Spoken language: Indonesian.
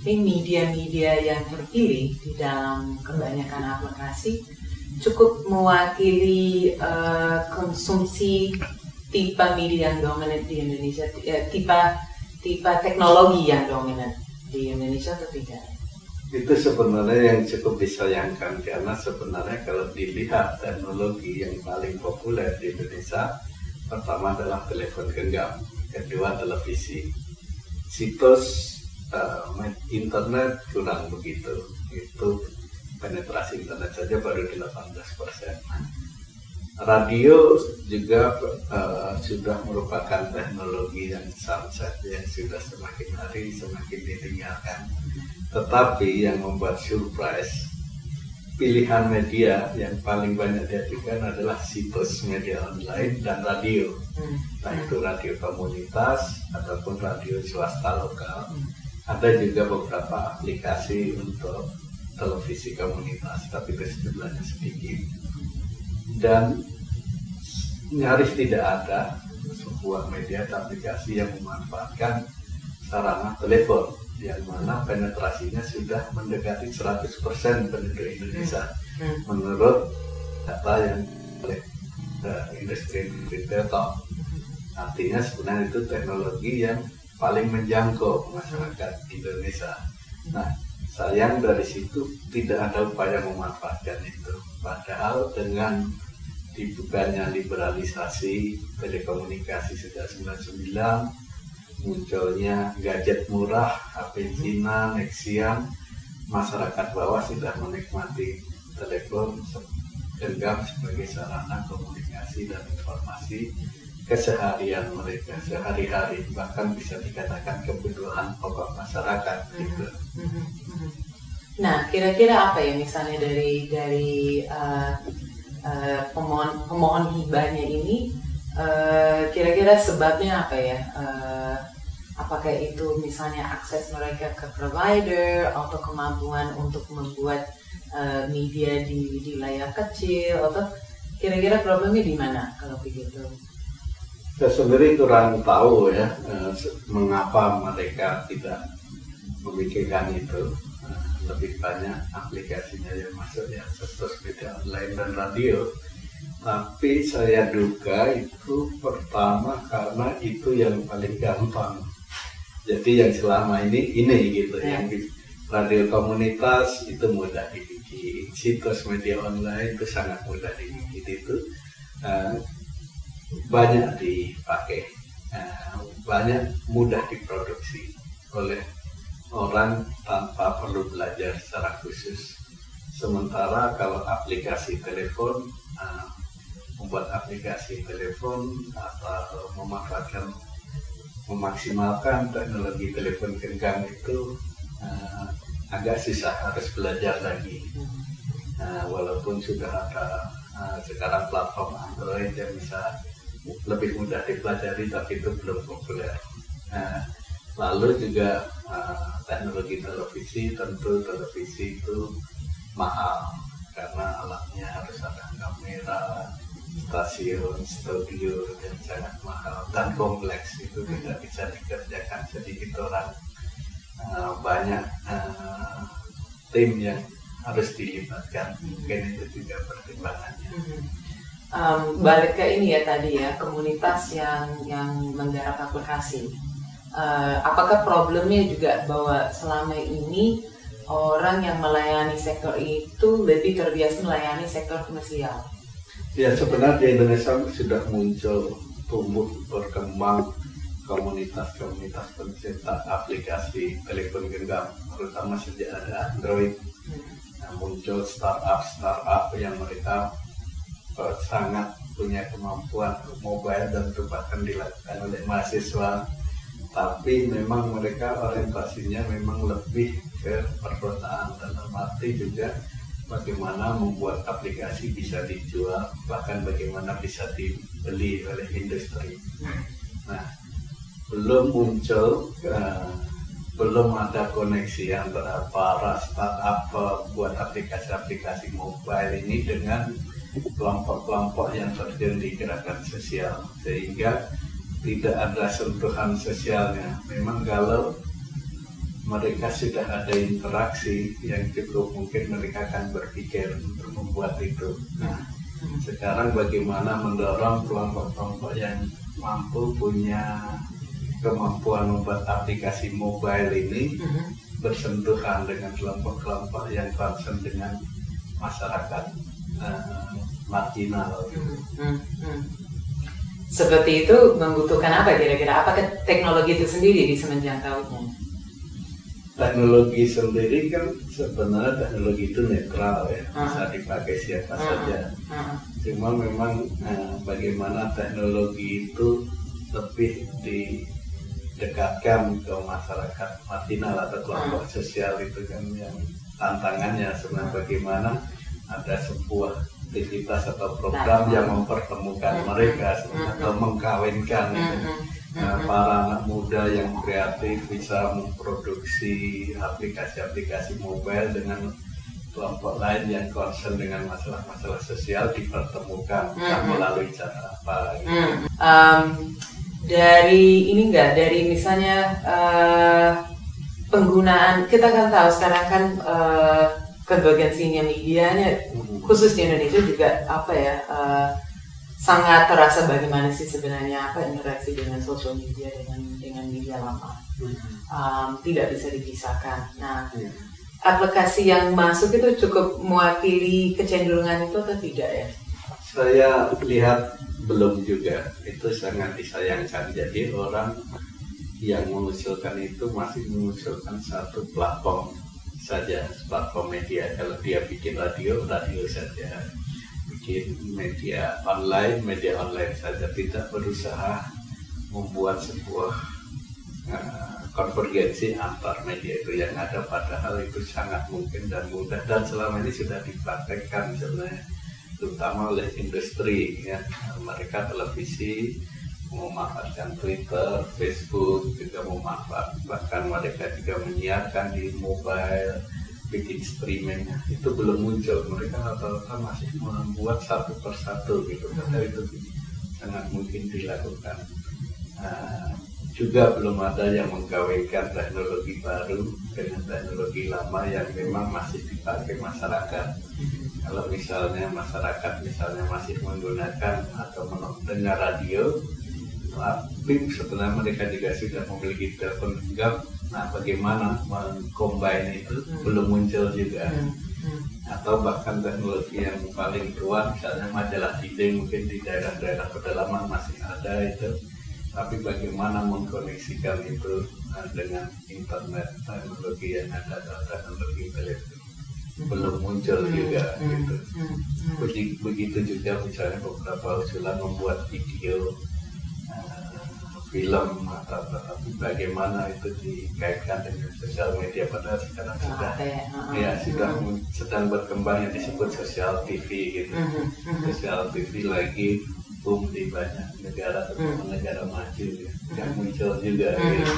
Ini media-media yang terpilih di dalam kebanyakan aplikasi cukup mewakili konsumsi tipe media yang dominan di Indonesia, tipe teknologi yang dominan di Indonesia atau tidak? Itu sebenarnya yang cukup disayangkan, karena sebenarnya kalau dilihat teknologi yang paling populer di Indonesia, pertama adalah telepon genggam, kedua televisi, situs internet kurang begitu, itu penetrasi internet saja baru 18%. Radio juga sudah merupakan teknologi yang sunset, yang sudah semakin hari semakin ditinggalkan. Tetapi yang membuat surprise, pilihan media yang paling banyak diajukan adalah situs media online dan radio. Nah, itu radio komunitas ataupun radio swasta lokal. Ada juga beberapa aplikasi untuk televisi komunitas, tapi jumlahnya sedikit. Dan nyaris tidak ada sebuah media atau aplikasi yang memanfaatkan sarana telepon, yang mana penetrasinya sudah mendekati 100% penduduk Indonesia menurut data yang oleh industri Telkom. Artinya sebenarnya itu teknologi yang paling menjangkau masyarakat Indonesia. Nah, sayang dari situ tidak ada upaya memanfaatkan itu. Padahal dengan dibukanya liberalisasi telekomunikasi sejak 99, munculnya gadget murah, HP Cina, Nexian, masyarakat bawah sudah menikmati telepon genggam sebagai sarana komunikasi dan informasi keseharian mereka sehari-hari, bahkan bisa dikatakan kebutuhan pokok masyarakat gitu. Nah, kira-kira apa ya misalnya dari pemohon hibahnya ini, kira-kira sebabnya apa ya? Apakah itu misalnya akses mereka ke provider atau kemampuan untuk membuat media di layar kecil, atau kira-kira problemnya di mana kalau begitu? Saya sendiri kurang tahu ya mengapa mereka tidak memikirkan itu. Lebih banyak aplikasinya yang masuk ya situs media online dan radio. Tapi saya duga itu pertama karena itu yang paling gampang. Jadi yang selama ini gitu, yang di radio komunitas itu mudah dibikin, situs media online itu sangat mudah dibikin, itu banyak dipakai, banyak mudah diproduksi oleh orang tanpa perlu belajar secara khusus. Sementara kalau aplikasi telepon, membuat aplikasi telepon atau memaksimalkan teknologi telepon genggam itu agak susah, harus belajar lagi. Walaupun sudah ada sekarang platform Android yang bisa lebih mudah dipelajari, tapi itu belum populer. Lalu juga teknologi televisi, tentu televisi itu mahal karena alatnya harus ada kamera, stasiun, studio yang sangat mahal dan kompleks, itu tidak bisa dikerjakan sedikit orang. Banyak tim yang harus dilibatkan, mungkin itu juga pertimbangannya. Balik ke ini ya tadi ya, komunitas yang menggarap aplikasi. Apakah problemnya juga bahwa selama ini orang yang melayani sektor itu lebih terbiasa melayani sektor komersial? Ya, sebenarnya di Indonesia sudah muncul, tumbuh, berkembang komunitas-komunitas pencetak aplikasi telepon genggam, terutama sejak ada Android. Muncul startup yang mereka sangat punya kemampuan mobile dan itu bahkan dilakukan oleh mahasiswa, tapi memang mereka orientasinya memang lebih ke perkotaan, dalam arti juga bagaimana membuat aplikasi bisa dijual, bahkan bagaimana bisa dibeli oleh industri. Nah, belum muncul, belum ada koneksi antara para startup buat aplikasi-aplikasi mobile ini dengan kelompok-kelompok yang terjun di gerakan sosial, sehingga tidak ada sentuhan sosialnya. Memang kalau mereka sudah ada interaksi yang cukup, mungkin mereka akan berpikir untuk membuat itu. Nah, sekarang bagaimana mendorong kelompok-kelompok yang mampu punya kemampuan membuat aplikasi mobile ini bersentuhan dengan kelompok-kelompok yang concern dengan masyarakat marginal. Seperti itu membutuhkan apa kira-kira? Apakah teknologi itu sendiri bisa menjangkaunya? Teknologi sendiri kan sebenarnya teknologi itu netral ya, bisa dipakai siapa saja. Cuma memang bagaimana teknologi itu lebih didekatkan ke masyarakat marginal atau kelompok sosial, itu kan yang tantangannya sebenarnya, bagaimana ada sebuah aktivitas atau program yang mempertemukan mereka atau mengkawinkan para anak muda yang kreatif bisa memproduksi aplikasi-aplikasi mobile dengan kelompok lain yang concern dengan masalah-masalah sosial, dipertemukan melalui cara apa gitu. Dari misalnya penggunaan, kita kan tahu sekarang kan konvergensinya medianya khusus di Indonesia juga sangat terasa bagaimana sih sebenarnya interaksi dengan sosial media dengan media lama. Tidak bisa dipisahkan. Nah, aplikasi yang masuk itu cukup mewakili kecenderungan itu atau tidak ya? Saya lihat belum juga, itu sangat disayangkan. Jadi orang yang mengusulkan itu masih mengusulkan satu platform saja, platform media. Kalau dia bikin radio saja, bikin media online saja, tidak berusaha membuat sebuah konvergensi antar media itu yang ada, padahal itu sangat mungkin dan mudah, dan selama ini sudah dipraktekkan sebenarnya, terutama oleh industri ya. Mereka televisi memanfaatkan Twitter, Facebook juga memanfaatkan, bahkan mereka juga menyiarkan di mobile, bikin streaming. Itu belum muncul, mereka rata-rata masih membuat satu persatu gitu, karena itu sangat mungkin dilakukan. Juga belum ada yang mengkawinkan teknologi baru dengan teknologi lama yang memang masih dipakai masyarakat. Kalau misalnya masyarakat masih menggunakan atau mendengar radio, tapi sebenarnya mereka juga sudah memiliki telepon genggam. Nah, bagaimana mengcombine itu belum muncul juga. Atau bahkan teknologi yang paling tua, misalnya majalah dinding, mungkin di daerah-daerah pedalaman masih ada itu. Tapi bagaimana mengkoneksikan itu dengan internet, teknologi yang ada atau teknologi telepon belum muncul juga gitu. Begitu juga misalnya beberapa usulan membuat video, film atau tapi bagaimana itu dikaitkan dengan sosial media, padahal sekarang sedang berkembang yang disebut sosial TV gitu. Sosial TV lagi boom di banyak negara, terutama negara maju ya, yang muncul juga gitu.